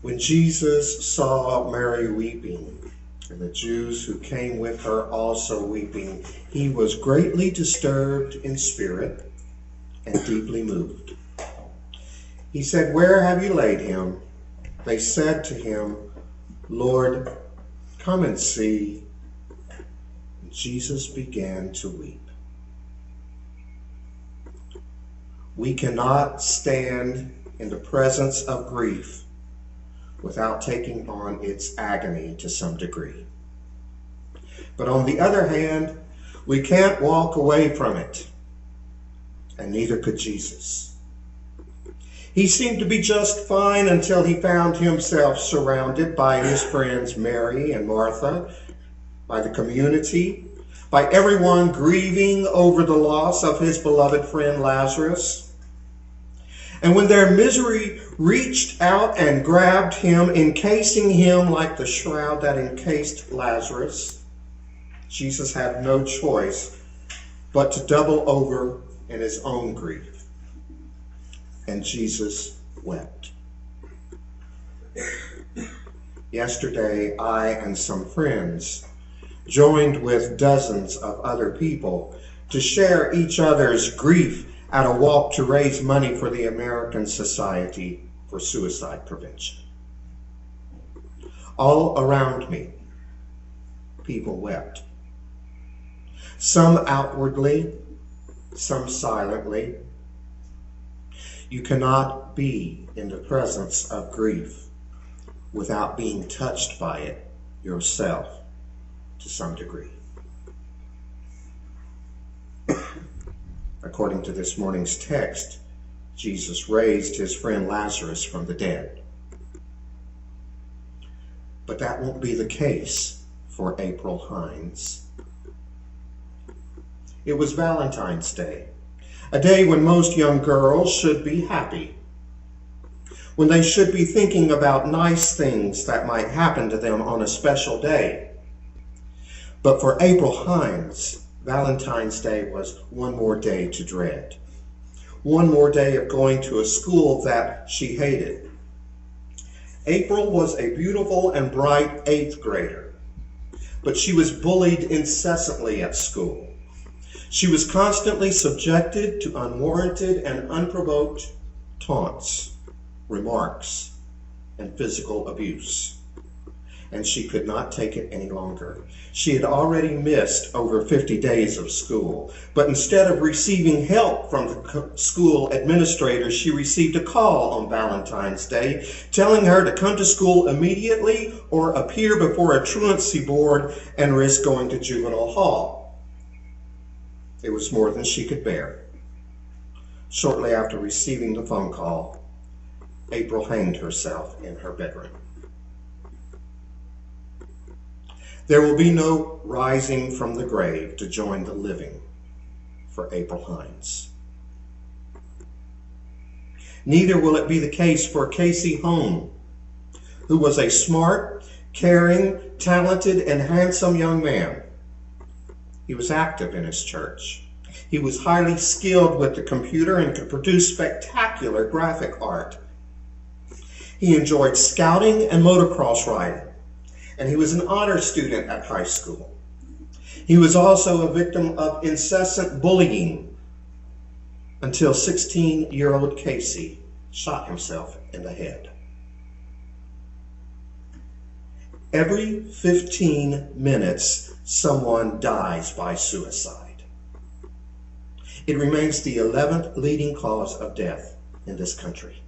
When Jesus saw Mary weeping, and the Jews who came with her also weeping, he was greatly disturbed in spirit and deeply moved. He said, "Where have you laid him?" They said to him, "Lord, come and see." And Jesus began to weep. We cannot stand in the presence of grief without taking on its agony to some degree. But on the other hand, we can't walk away from it, and neither could Jesus. He seemed to be just fine until he found himself surrounded by his friends Mary and Martha, by the community, by everyone grieving over the loss of his beloved friend Lazarus. And when their misery reached out and grabbed him, encasing him like the shroud that encased Lazarus, Jesus had no choice but to double over in his own grief. And Jesus wept. Yesterday, I and some friends joined with dozens of other people to share each other's grief at a walk to raise money for the American Society for Suicide Prevention. All around me, people wept. Some outwardly, some silently. You cannot be in the presence of grief without being touched by it yourself to some degree. According to this morning's text, Jesus raised his friend Lazarus from the dead. But that won't be the case for April Hines. It was Valentine's Day, a day when most young girls should be happy, when they should be thinking about nice things that might happen to them on a special day. But for April Hines, Valentine's Day was one more day to dread. One more day of going to a school that she hated. April was a beautiful and bright 8th grader, but she was bullied incessantly at school. She was constantly subjected to unwarranted and unprovoked taunts, remarks, and physical abuse. And she could not take it any longer. She had already missed over 50 days of school, but instead of receiving help from the school administrator, she received a call on Valentine's Day telling her to come to school immediately or appear before a truancy board and risk going to juvenile hall. It was more than she could bear. Shortly after receiving the phone call, April hanged herself in her bedroom. There will be no rising from the grave to join the living for April Hines. Neither will it be the case for Casey Hone, who was a smart, caring, talented, and handsome young man. He was active in his church. He was highly skilled with the computer and could produce spectacular graphic art. He enjoyed scouting and motocross riding, and he was an honor student at high school. He was also a victim of incessant bullying until 16-year-old Casey shot himself in the head. Every 15 minutes, someone dies by suicide. It remains the 11th leading cause of death in this country.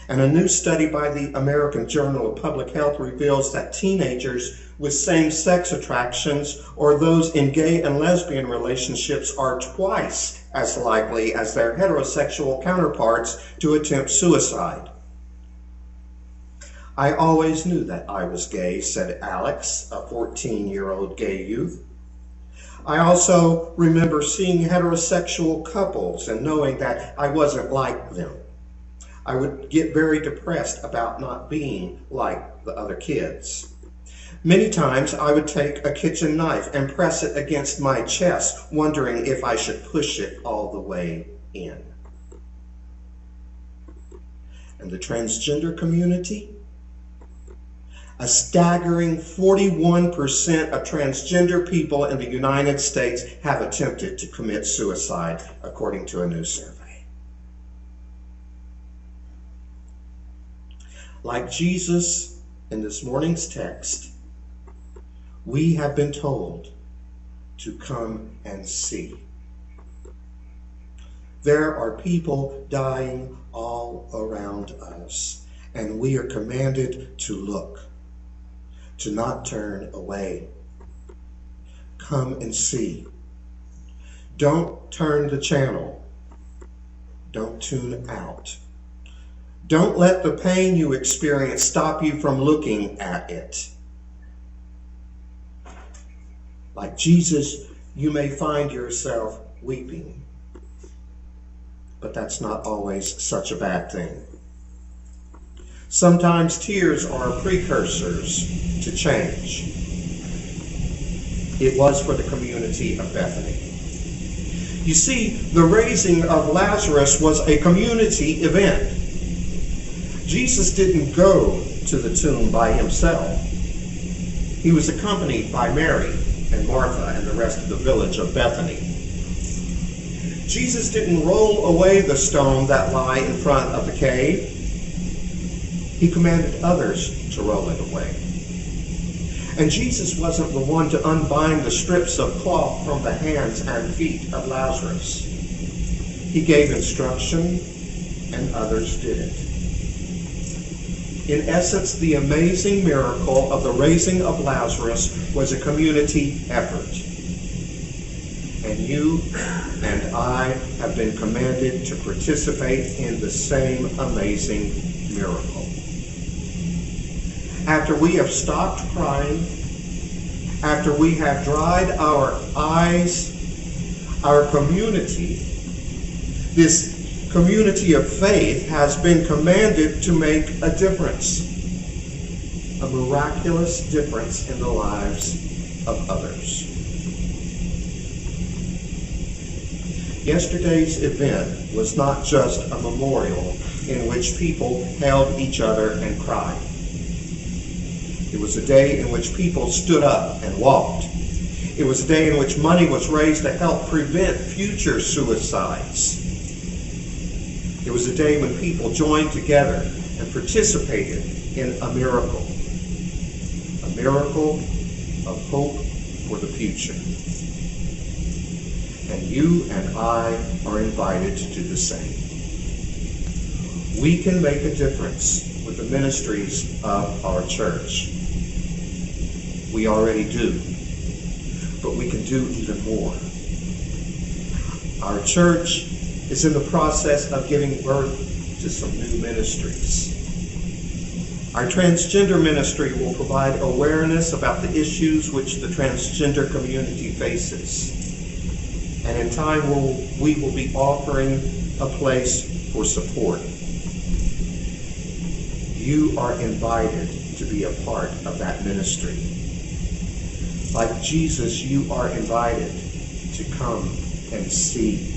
And a new study by the American Journal of Public Health reveals that teenagers with same-sex attractions or those in gay and lesbian relationships are twice as likely as their heterosexual counterparts to attempt suicide. "I always knew that I was gay," said Alex, a 14-year-old gay youth. "I also remember seeing heterosexual couples and knowing that I wasn't like them. I would get very depressed about not being like the other kids. Many times I would take a kitchen knife and press it against my chest, wondering if I should push it all the way in." And the transgender community? A staggering 41% of transgender people in the United States have attempted to commit suicide, according to a new survey. Like Jesus in this morning's text, we have been told to come and see. There are people dying all around us, and we are commanded to look, to not turn away. Come and see. Don't turn the channel. Don't tune out. Don't let the pain you experience stop you from looking at it. Like Jesus, you may find yourself weeping, but that's not always such a bad thing. Sometimes tears are precursors to change. It was for the community of Bethany. You see, the raising of Lazarus was a community event. Jesus didn't go to the tomb by himself. He was accompanied by Mary and Martha and the rest of the village of Bethany. Jesus didn't roll away the stone that lay in front of the cave. He commanded others to roll it away. And Jesus wasn't the one to unbind the strips of cloth from the hands and feet of Lazarus. He gave instruction, and others did it. In essence, the amazing miracle of the raising of Lazarus was a community effort. And you and I have been commanded to participate in the same amazing miracle. After we have stopped crying, after we have dried our eyes, our community, this community of faith, has been commanded to make a difference, a miraculous difference in the lives of others. Yesterday's event was not just a memorial in which people held each other and cried. It was a day in which people stood up and walked. It was a day in which money was raised to help prevent future suicides. It was a day when people joined together and participated in a miracle of hope for the future. And you and I are invited to do the same. We can make a difference with the ministries of our church. We already do, but we can do even more. Our church is in the process of giving birth to some new ministries. Our transgender ministry will provide awareness about the issues which the transgender community faces. And in time, we will be offering a place for support. You are invited to be a part of that ministry. Like Jesus, you are invited to come and see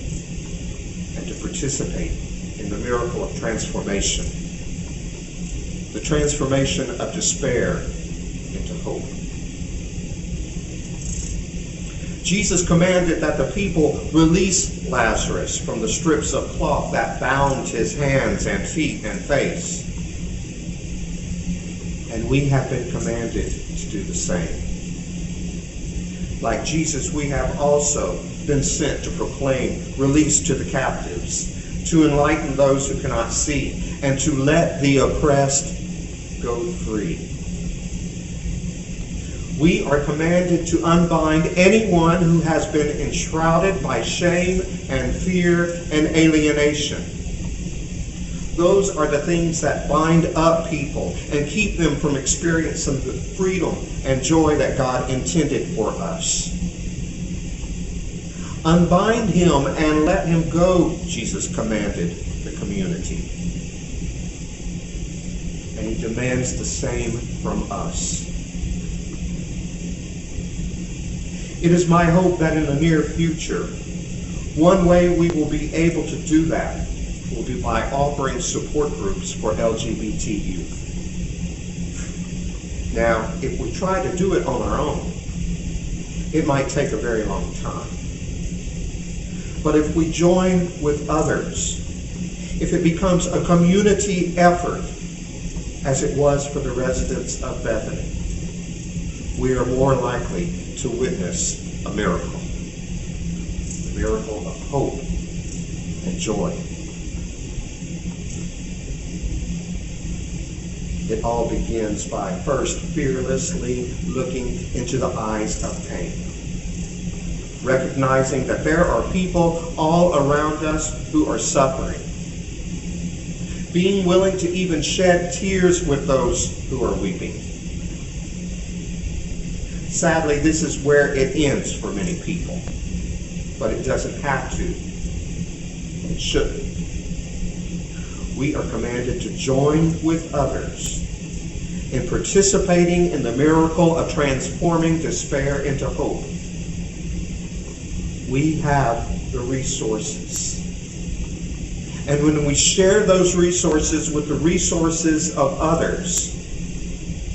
and to participate in the miracle of transformation. The transformation of despair into hope. Jesus commanded that the people release Lazarus from the strips of cloth that bound his hands and feet and face. And we have been commanded to do the same. Like Jesus, we have also been sent to proclaim release to the captives, to enlighten those who cannot see, and to let the oppressed go free. We are commanded to unbind anyone who has been enshrouded by shame and fear and alienation. Those are the things that bind up people and keep them from experiencing the freedom and joy that God intended for us. Unbind him and let him go, Jesus commanded the community. And he demands the same from us. It is my hope that in the near future, one way we will be able to do that will be by offering support groups for LGBT youth. Now, if we try to do it on our own, it might take a very long time. But if we join with others, if it becomes a community effort, as it was for the residents of Bethany, we are more likely to witness a miracle of hope and joy. It all begins by first fearlessly looking into the eyes of pain, recognizing that there are people all around us who are suffering, being willing to even shed tears with those who are weeping. Sadly, this is where it ends for many people, but it doesn't have to. It shouldn't. We are commanded to join with others in participating in the miracle of transforming despair into hope. We have the resources. And when we share those resources with the resources of others,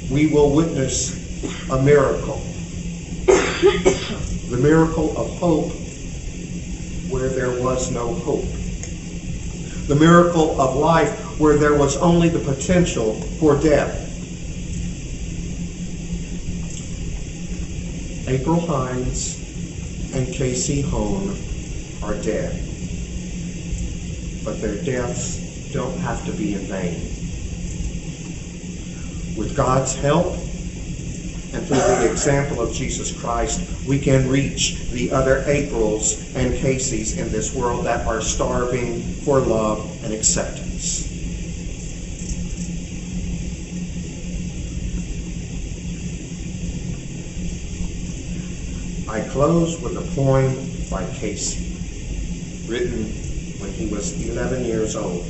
we will witness a miracle. The miracle of hope where there was no hope. The miracle of life where there was only the potential for death. April Hines and Casey Hone are dead, but their deaths don't have to be in vain. With God's help and through the example of Jesus Christ, we can reach the other Aprils and Caseys in this world that are starving for love and acceptance. I close with a poem by Casey, written when he was 11 years old.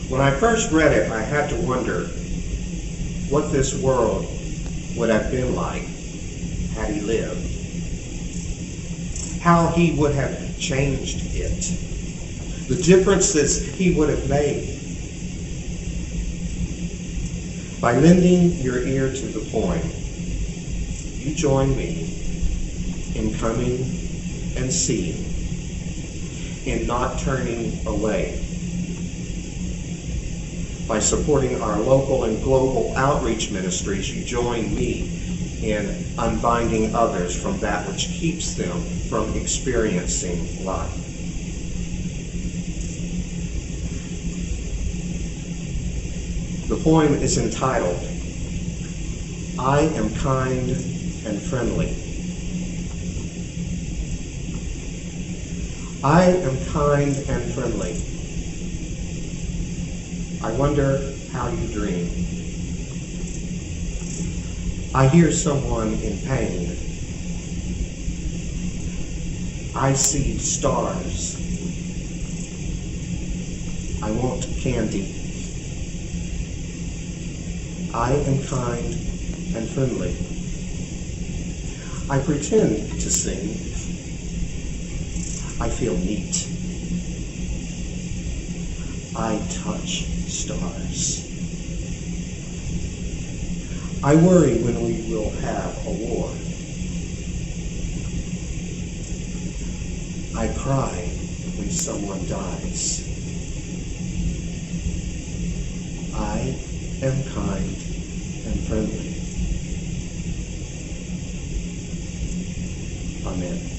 When I first read it, I had to wonder what this world would have been like had he lived. How he would have changed it. The differences he would have made. By lending your ear to the poem, you join me in coming and seeing, in not turning away. By supporting our local and global outreach ministries, you join me in unbinding others from that which keeps them from experiencing life. The poem is entitled, I Am Kind and Friendly. I am kind and friendly. I wonder how you dream. I hear someone in pain. I see stars. I want candy. I am kind and friendly. I pretend to sing. I feel neat. I touch stars. I worry when we will have a war. I cry when someone dies. I am kind and friendly. Amen.